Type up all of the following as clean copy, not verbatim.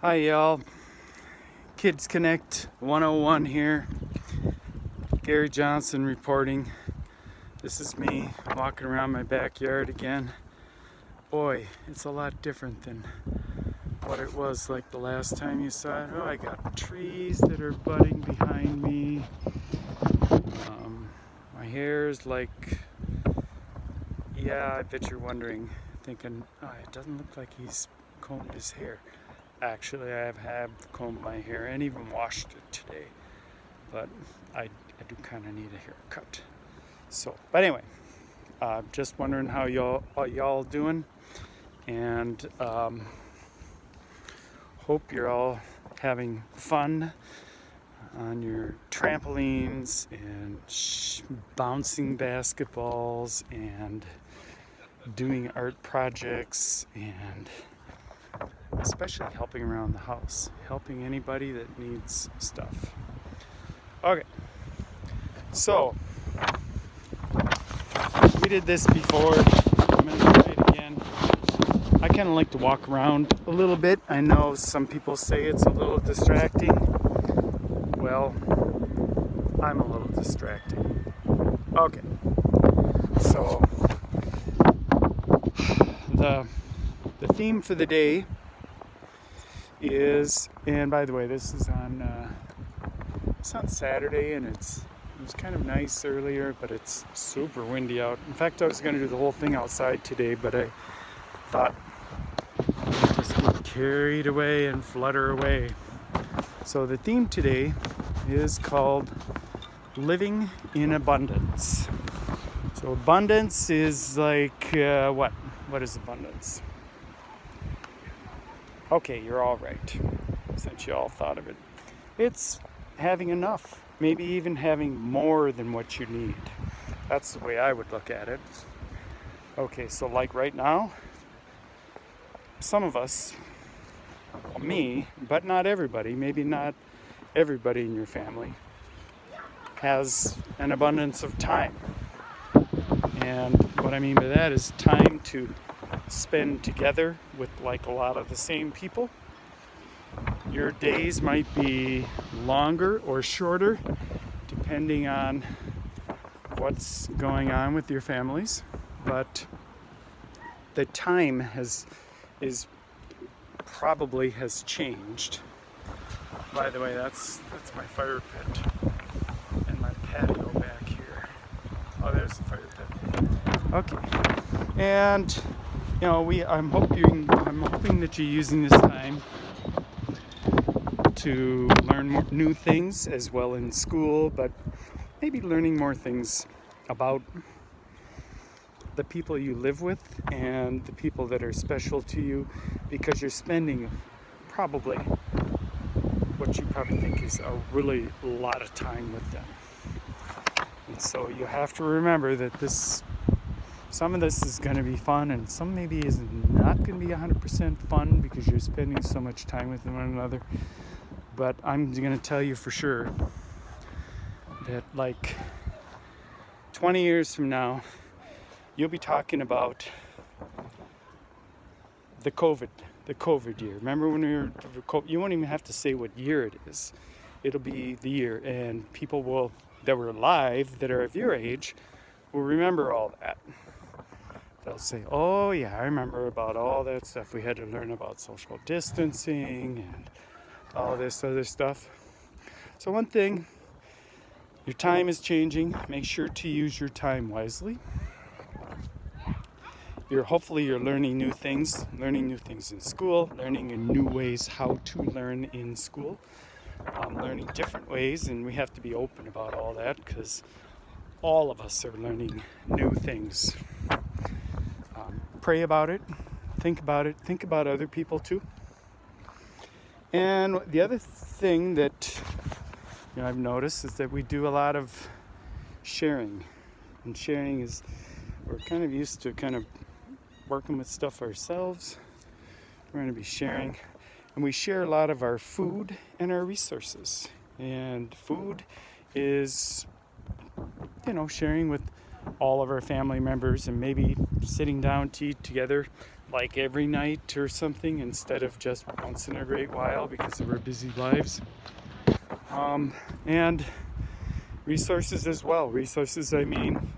Hi y'all, Kids Connect 101 here. Gary Johnson reporting. This is me walking around my backyard again. Boy, it's a lot different than what it was like the last time you saw it. Oh, I got trees that are budding behind me. My hair is like, yeah, I bet you're wondering, thinking, oh, it doesn't look like he's combed his hair. Actually, I have combed my hair and even washed it today, but I do kind of need a haircut. So, but anyway, just wondering how y'all doing, and hope you're all having fun on your trampolines and bouncing basketballs and doing art projects and especially helping around the house, helping anybody that needs stuff. Okay, so we did this before. I'm going to try it again. I kind of like to walk around a little bit. I know some people say it's a little distracting. Well, I'm a little distracting. Okay, so the theme for the day is, and by the way, this is on Saturday, and it was kind of nice earlier, but it's super windy out. In fact, I was going to do the whole thing outside today, but I thought I'd just get carried away and flutter away. So the theme today is called Living in Abundance. So abundance is like what? What is abundance? Okay, you're all right, since you all thought of it. It's having enough, maybe even having more than what you need. That's the way I would look at it. Okay, so like right now, some of us, me, but not everybody, maybe not everybody in your family, has an abundance of time. And what I mean by that is time to spend together with like a lot of the same people. Your days might be longer or shorter depending on what's going on with your families, but the time has probably changed. By the way, that's my fire pit and my patio back here. Oh, there's the fire pit. Okay, and you know, I'm hoping that you're using this time to learn more new things as well in school, but maybe learning more things about the people you live with and the people that are special to you, because you're spending probably what you probably think is a really lot of time with them. And so you have to remember that some of this is going to be fun, and some maybe is not going to be 100% fun because you're spending so much time with one another. But I'm going to tell you for sure that like 20 years from now, you'll be talking about the COVID year. Remember when you won't even have to say what year it is. It'll be the year, and people that were alive that are of your age will remember all that. They'll say, oh yeah, I remember about all that stuff. We had to learn about social distancing and all this other stuff. So one thing, your time is changing. Make sure to use your time wisely. Hopefully you're learning new things in school, learning in new ways how to learn in school, learning different ways, and we have to be open about all that because all of us are learning new things. Pray about it, think about other people too. And the other thing that I've noticed is that we do a lot of sharing, and sharing is, we're kind of used to kind of working with stuff ourselves. We're going to be sharing, and we share a lot of our food and our resources. And food is, sharing with all of our family members, and maybe sitting down to eat together. like every night or something instead of just once in a great while because of our busy lives. And resources as well. Resources, I mean,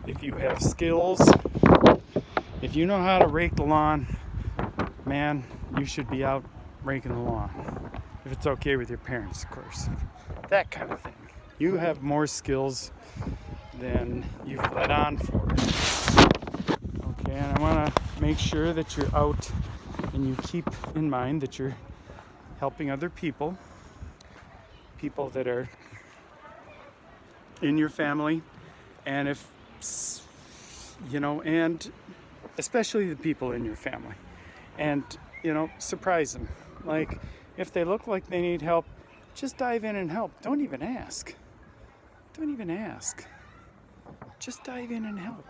if you have skills, if you know how to rake the lawn, man, you should be out raking the lawn. If it's okay with your parents, of course. That kind of thing. You have more skills than you've let on for. Okay, and I want to make sure that you're out and you keep in mind that you're helping other people that are in your family, and if you know, and especially the people in your family, and you know, surprise them. Like if they look like they need help, just dive in and help. Don't even ask. Just dive in and help.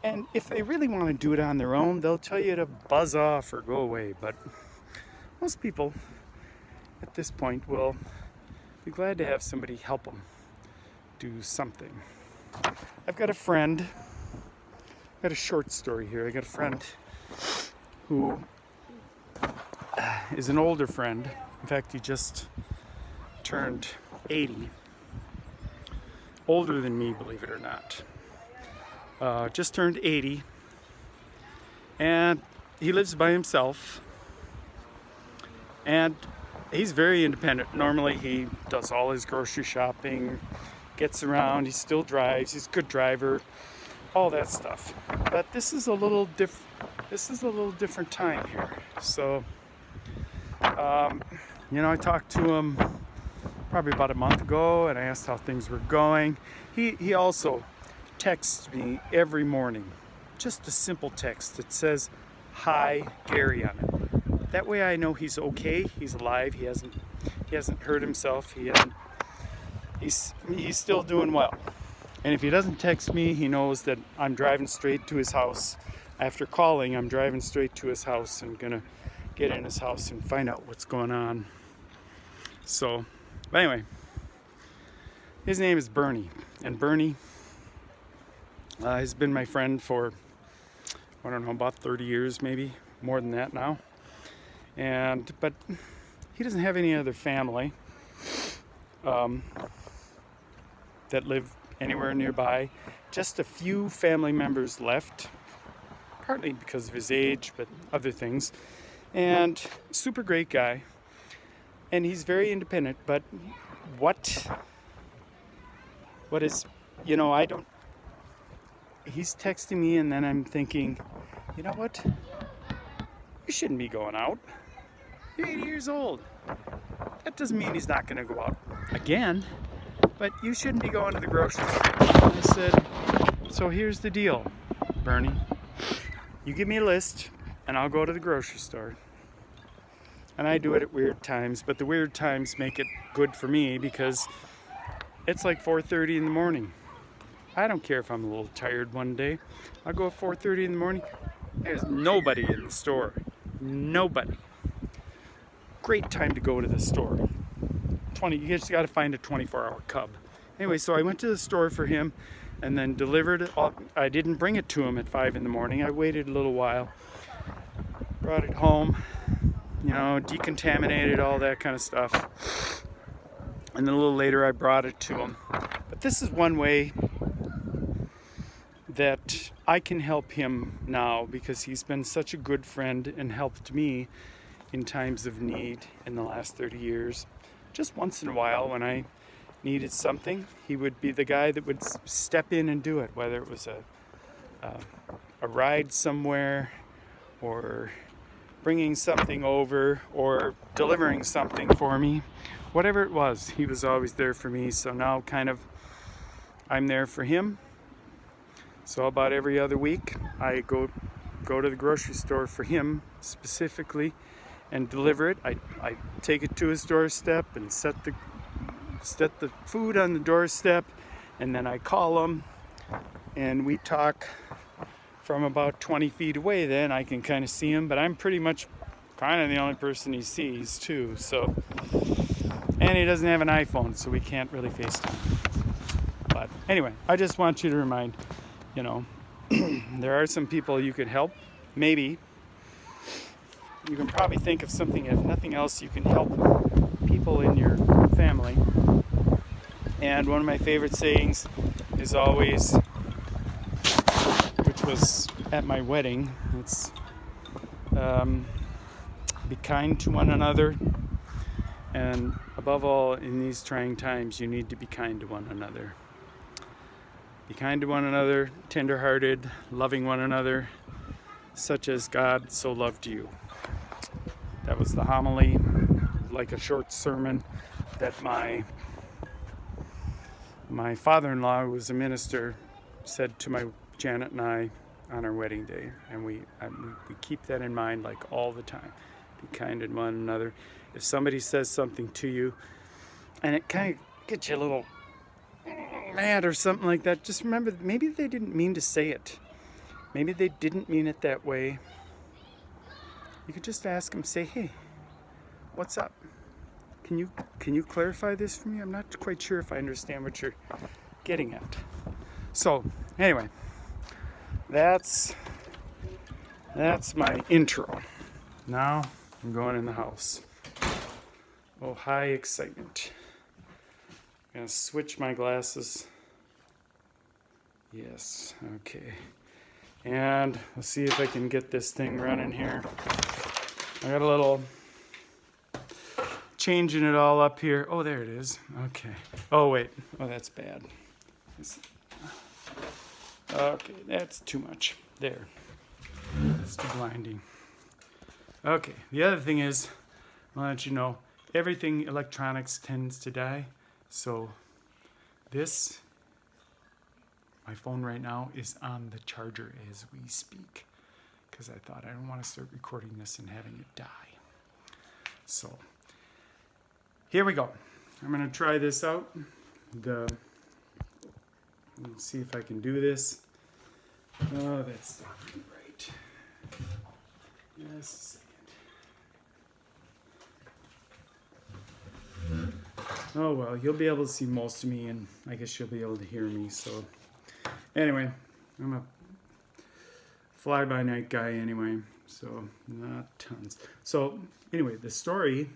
And if they really want to do it on their own, they'll tell you to buzz off or go away. But most people at this point will be glad to have somebody help them do something. I've got a friend, I've got a short story here. I got a friend who is an older friend. In fact, he just turned 80. Older than me, believe it or not. Just turned 80. And he lives by himself. And he's very independent. Normally he does all his grocery shopping, gets around, he still drives, he's a good driver, all that stuff. But this is a little different time here. So you know, I talked to him probably about a month ago and I asked how things were going. He also texts me every morning, just a simple text that says, "Hi, Gary" on it. That way I know he's okay, he's alive, he hasn't hurt himself, he's still doing well. And if he doesn't text me, he knows that I'm driving straight to his house. After calling, I'm driving straight to his house and gonna get in his house and find out what's going on. So, but anyway, his name is Bernie, and Bernie has been my friend for, I don't know, about 30 years, maybe more than that now. But he doesn't have any other family that live anywhere nearby. Just a few family members left, partly because of his age, but other things. And super great guy. And he's very independent, but what is, you know, he's texting me and then I'm thinking, you know what? You shouldn't be going out. You're 80 years old. That doesn't mean he's not going to go out again, but you shouldn't be going to the grocery store. I said, so here's the deal, Bernie. You give me a list and I'll go to the grocery store. And I do it at weird times, but the weird times make it good for me because it's like 4:30 in the morning. I don't care if I'm a little tired one day. I'll go at 4:30 in the morning. There's nobody in the store. Nobody. Great time to go to the store. You just got to find a 24-hour cub. Anyway, so I went to the store for him and then delivered it. I didn't bring it to him at 5 in the morning. I waited a little while. Brought it home, you know, decontaminated, all that kind of stuff. And then a little later I brought it to him. But this is one way that I can help him now because he's been such a good friend and helped me in times of need in the last 30 years. Just once in a while when I needed something, he would be the guy that would step in and do it, whether it was a ride somewhere or bringing something over or delivering something for me. Whatever it was, he was always there for me. So now kind of I'm there for him. So about every other week I go to the grocery store for him specifically and deliver it. I take it to his doorstep and set the food on the doorstep, and then I call him and we talk from about 20 feet away. Then I can kind of see him, but I'm pretty much kind of the only person he sees too. So, and he doesn't have an iPhone, so we can't really FaceTime. But anyway, I just want you to remind, you know, there are some people you could help maybe you can probably think of something, if nothing else, you can help people in your family. And one of my favorite sayings is always, which was at my wedding, it's be kind to one another. And above all, in these trying times, you need to be kind to one another. Be kind to one another, tender-hearted, loving one another, such as God so loved you. That was the homily, like a short sermon that my father-in-law, who was a minister, said to my Janet and I on our wedding day. And we keep that in mind like all the time. Be kind to one another. If somebody says something to you and it kind of gets you a little mad or something like that, just remember that maybe they didn't mean to say it. Maybe they didn't mean it that way. You could just ask them, say, hey, what's up? Can you clarify this for me? I'm not quite sure if I understand what you're getting at. So anyway, that's my intro. Now I'm going in the house. Oh, high excitement. I'm gonna switch my glasses. Yes, okay. And let's see if I can get this thing running here. I got a little changing it all up here. Oh, there it is. Okay. Oh, wait. Oh, that's bad. Okay, that's too much. There. It's too blinding. Okay, the other thing is, I'll let you know, everything electronics tends to die. So this, my phone right now, is on the charger as we speak. Because I thought I don't want to start recording this and having it die. So here we go. I'm going to try this out. Let's see if I can do this. Oh, that's not right. Yes. Oh well, you'll be able to see most of me, and I guess you'll be able to hear me. So anyway, I'm a fly-by-night guy anyway, so not tons. So anyway, the story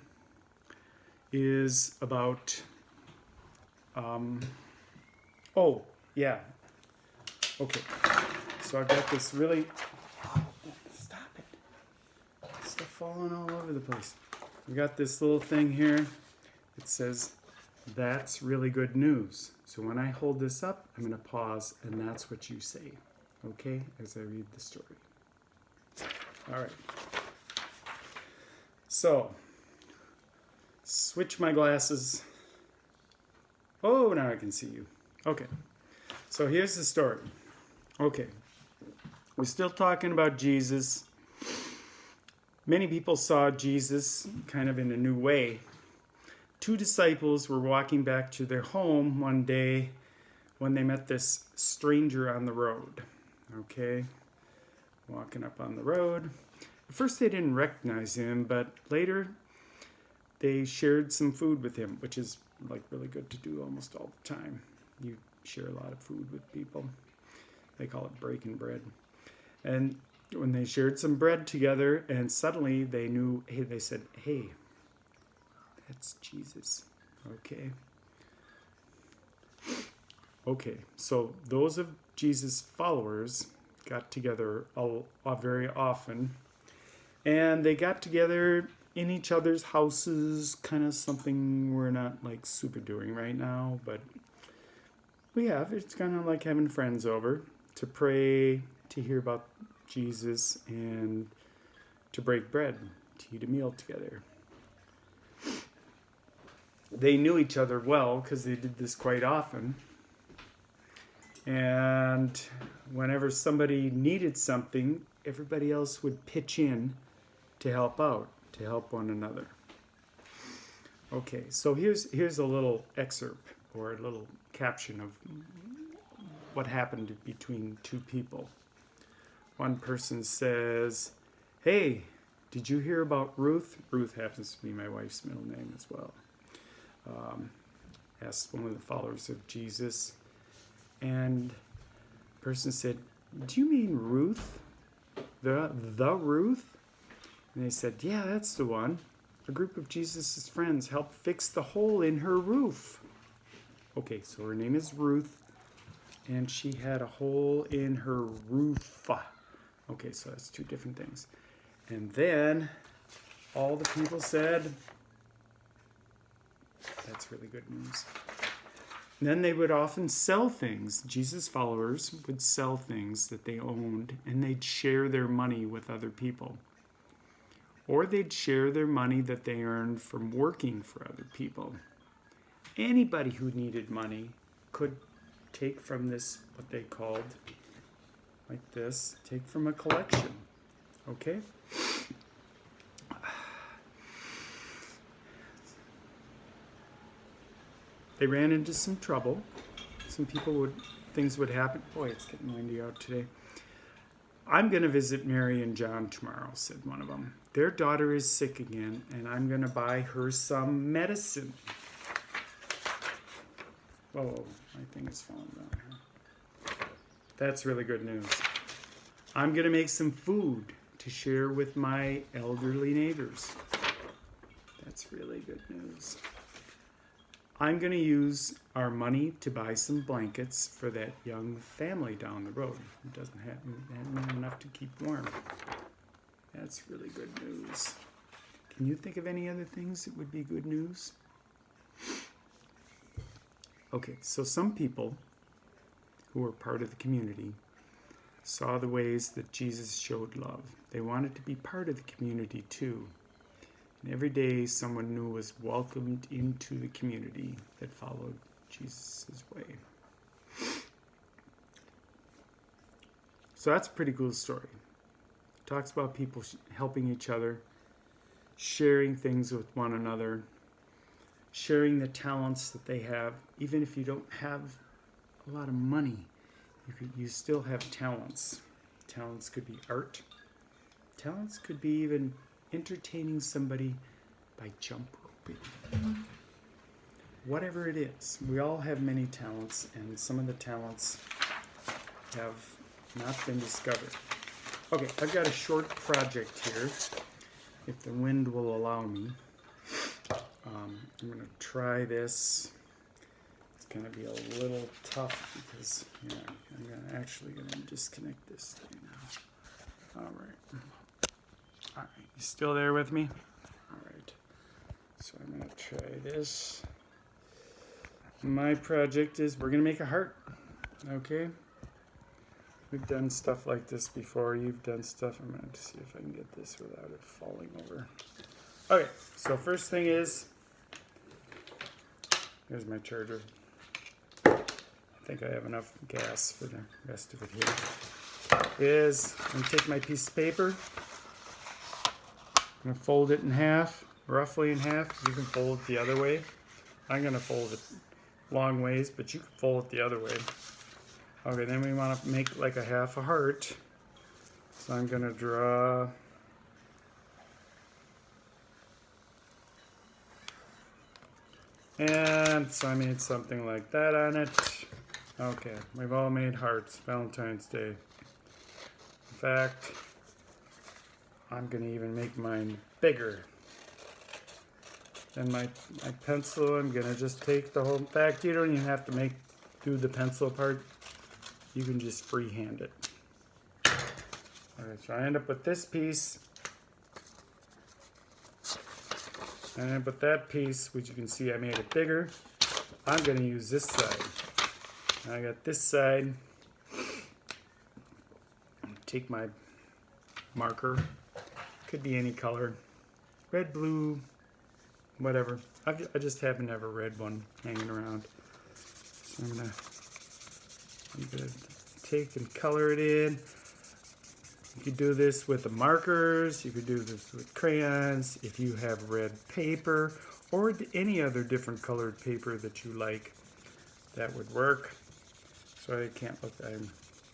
is about oh yeah, okay, so I've got this really, stop it, stuff falling all over the place. We got this little thing here. It says, that's really good news. So when I hold this up, I'm going to pause, and that's what you say, okay, as I read the story. All right. So, switch my glasses. Oh, now I can see you. Okay. So here's the story. Okay. We're still talking about Jesus. Many people saw Jesus kind of in a new way. Two disciples were walking back to their home one day when they met this stranger on the road. Okay, walking up on the road. At first they didn't recognize him, but later they shared some food with him, which is like really good to do almost all the time. You share a lot of food with people. They call it breaking bread. And when they shared some bread together, and suddenly they knew, hey, they said, hey, that's Jesus. Okay. Okay, so those of Jesus' followers got together very often, and they got together in each other's houses, kind of something we're not like super doing right now, but we have. It's kind of like having friends over to pray, to hear about Jesus, and to break bread, to eat a meal together. They knew each other well because they did this quite often. And whenever somebody needed something, everybody else would pitch in to help out, to help one another. Okay, so here's a little excerpt or a little caption of what happened between two people. One person says, hey, did you hear about Ruth? Ruth happens to be my wife's middle name as well. Asked one of the followers of Jesus, and the person said, do you mean Ruth? The Ruth? And they said, yeah, that's the one. A group of Jesus' friends helped fix the hole in her roof. Okay, so her name is Ruth, and she had a hole in her roof. Okay, so that's two different things. And then all the people said, that's really good news. And then they would often sell things. Jesus' followers would sell things that they owned, and they'd share their money with other people. Or they'd share their money that they earned from working for other people. Anybody who needed money could take from this, what they called, like this, take from a collection. Okay? They ran into some trouble. Things would happen. Boy, it's getting windy out today. I'm going to visit Mary and John tomorrow, said one of them. Their daughter is sick again, and I'm going to buy her some medicine. Oh, my thing is falling down here. That's really good news. I'm going to make some food to share with my elderly neighbors. That's really good news. I'm going to use our money to buy some blankets for that young family down the road who doesn't have enough to keep warm. That's really good news. Can you think of any other things that would be good news? Okay, so some people who were part of the community saw the ways that Jesus showed love. They wanted to be part of the community too. And every day someone new was welcomed into the community that followed Jesus' way. So that's a pretty cool story. It talks about people helping each other, sharing things with one another, sharing the talents that they have. Even if you don't have a lot of money, you still have talents. Talents could be art. Talents could be even entertaining somebody by jump roping. Whatever it is, we all have many talents, and some of the talents have not been discovered. Okay, I've got a short project here, if the wind will allow me. I'm going to try this. It's going to be a little tough because I'm actually going to disconnect this thing now. All right. All right, you still there with me? All right. So I'm going to try this. My project is we're going to make a heart. Okay. We've done stuff like this before. You've done stuff. I'm going to see if I can get this without it falling over. Okay, so first thing is, here's my charger. I think I have enough gas for the rest of it here. I'm going to take my piece of paper. I'm going to fold it in half, roughly in half. You can fold it the other way. I'm going to fold it long ways, but you can fold it the other way. Okay, then we want to make like a half a heart. So I'm going to draw and so I made something like that on it. Okay, we've all made hearts. Valentine's Day. In fact, I'm going to even make mine bigger. And my pencil, I'm going to just take the whole... In fact, you don't even have to do the pencil part. You can just freehand it. Alright, so I end up with this piece. And I end up with that piece, which you can see I made it bigger. I'm going to use this side. I got this side. Take my marker. Could be any color. Red, blue, whatever. I just happen to have a red one hanging around. So I'm gonna take and color it in. You could do this with the markers. You could do this with crayons. If you have red paper or any other different colored paper that you like, that would work. So I can't look. I'm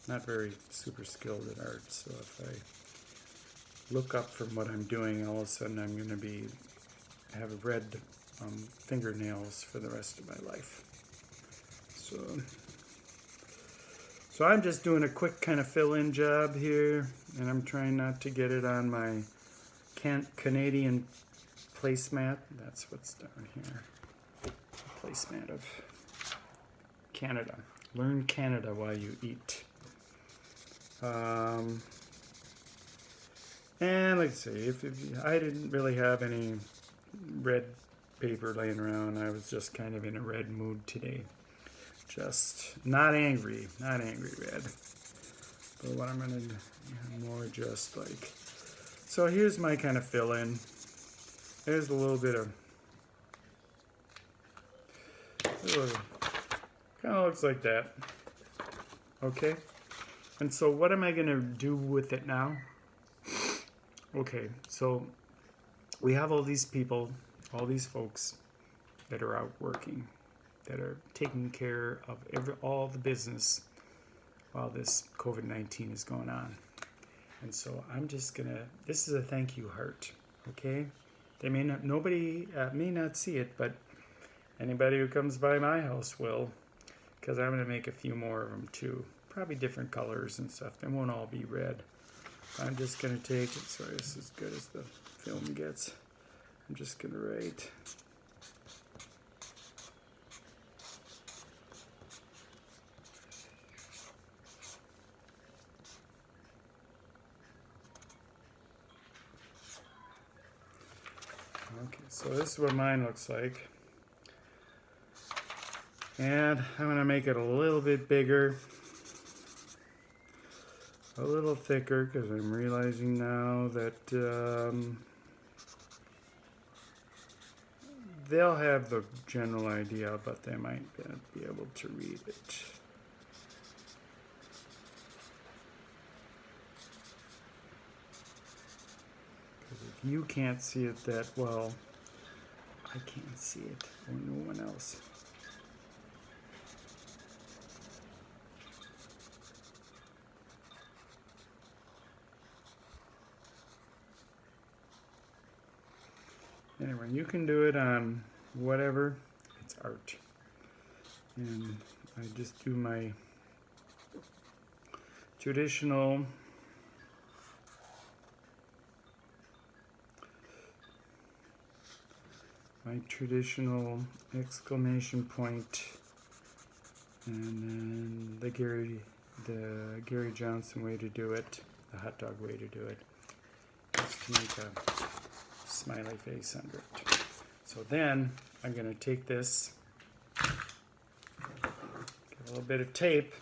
not very super skilled at art. So if I look up from what I'm doing, all of a sudden I'm going to have red fingernails for the rest of my life. So I'm just doing a quick kind of fill-in job here, and I'm trying not to get it on my Canadian placemat. That's what's down here. Placemat of Canada. Learn Canada while you eat. And like I say, if I didn't really have any red paper laying around, I was just kind of in a red mood today. Just not angry red. But what I'm gonna do, more just like. So here's my kind of fill in. There's a little bit of, kind of looks like that. Okay. And so what am I gonna do with it now? Okay, so we have all these people, all these folks that are out working, that are taking care of all the business while this COVID-19 is going on. And so I'm just gonna, this is a thank you heart, okay? They may not, nobody may not see it, but anybody who comes by my house will, because I'm gonna make a few more of them too. Probably different colors and stuff. They won't all be red. I'm just gonna take it, sorry, this is as good as the film gets. I'm just gonna write. Okay, so this is what mine looks like. And I'm going to make it a little bit bigger, a little thicker, because I'm realizing now that they'll have the general idea, but they might not be able to read it. If you can't see it that well, I can't see it, or no one else. Anyway, you can do it on whatever, it's art. And I just do my traditional exclamation point, and then the Gary Johnson way to do it, the hot dog way to do it, is to make a smiley face under it. So then I'm going to take this, get a little bit of tape.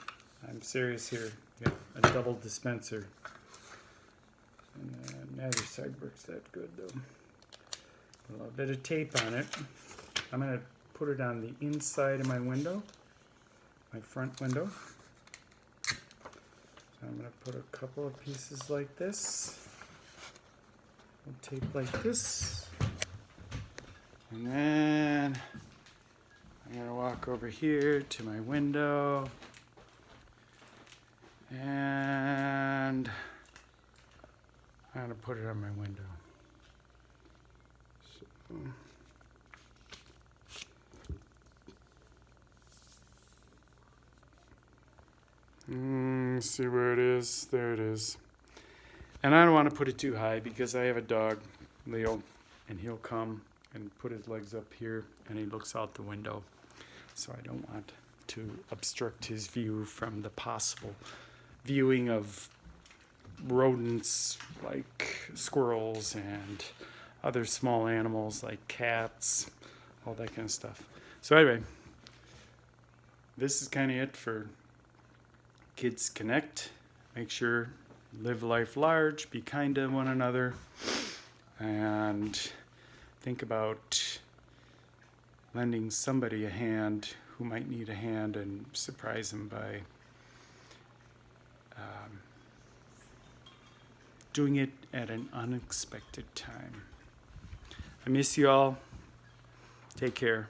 I'm serious here. Got a double dispenser, and neither side works that good though. A little bit of tape on it. I'm going to put it on the inside of my window, my front window. So I'm going to put a couple of pieces like this. Tape like this. And then I'm going to walk over here to my window. And I'm going to put it on my window. See where it is. There it is. And I don't want to put it too high because I have a dog, Leo, and he'll come and put his legs up here and he looks out the window. So I don't want to obstruct his view from the possible viewing of rodents like squirrels and other small animals like cats, all that kind of stuff. So anyway, this is kind of it for Kids Connect. Make sure, live life large, be kind to one another, and think about lending somebody a hand who might need a hand and surprise them by doing it at an unexpected time. I miss you all. Take care.